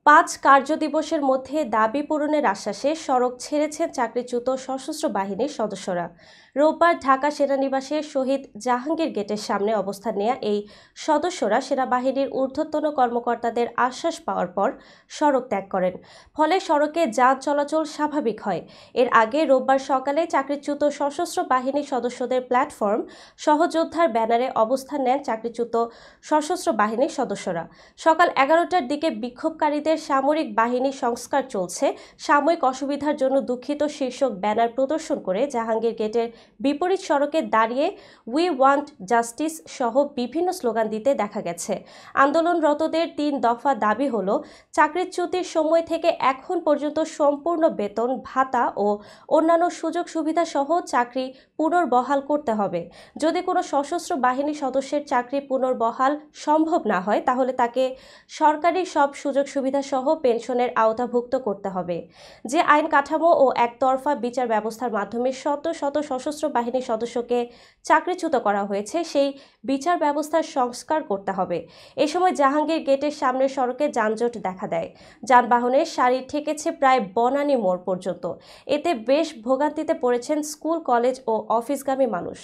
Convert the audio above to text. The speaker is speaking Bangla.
5 কার্যদিবসের মধ্যে দাবি পূরণের আশ্বাসে সড়ক ছেড়েছেন চাকরিচ্যুত সশস্ত্র বাহিনীর সদস্যরা। রোববার ঢাকা সেনানিবাসে শহীদ জাহাঙ্গীর গেটের সামনে অবস্থান নেয়া এই সদস্যরা সেনাবাহিনীর ঊর্ধ্বতন কর্মকর্তাদের আশ্বাস পাওয়ার পর সড়ক ত্যাগ করেন। ফলে সড়কে যান চলাচল স্বাভাবিক হয়। এর আগে রোববার সকালে চাকরিচ্যুত সশস্ত্র বাহিনীর সদস্যদের প্ল্যাটফর্ম সহযোদ্ধার ব্যানারে অবস্থান নেন চাকরিচ্যুত সশস্ত্র বাহিনীর সদস্যরা। সকাল 11টার দিকে বিক্ষোভকারীদের সামরিক বাহিনী সংস্কার চলছে, সাময়িক অসুবিধার জন্য দুঃখিত শীর্ষক ব্যানার প্রদর্শন করে জাহাঙ্গীর গেটের বিপরীত সড়কে দাঁড়িয়ে উই ওয়ান্ট জাস্টিস সহ বিভিন্ন স্লোগান দিতে দেখা গেছে। আন্দোলনরতদের 3 দফা দাবি হলো, চাকরিচ্যুতির সময় থেকে এখন পর্যন্ত সম্পূর্ণ বেতন ভাতা ও অন্যান্য সুযোগ সুবিধা সহ চাকরি পুনর্বহাল করতে হবে। যদি কোনো সশস্ত্র বাহিনী সদস্যের চাকরি পুনর্বহাল সম্ভব না হয় তাহলে তাকে সরকারি সব সুযোগ সুবিধা সহ পেনশনের আওতাভুক্ত করতে হবে। যে আইন কাঠামো ও একতরফা বিচার ব্যবস্থার মাধ্যমে শত শত সশস্ত্র বাহিনীর সদস্যকে চাকরিচ্যুত করা হয়েছে সেই বিচার ব্যবস্থার সংস্কার করতে হবে। এ সময় জাহাঙ্গীর গেটের সামনের সড়কে যানজট দেখা দেয়। যানবাহনের সারি ঠেকেছে প্রায় বনানী মোড় পর্যন্ত। এতে বেশ ভোগান্তিতে পড়েছেন স্কুল, কলেজ ও অফিসগামী মানুষ।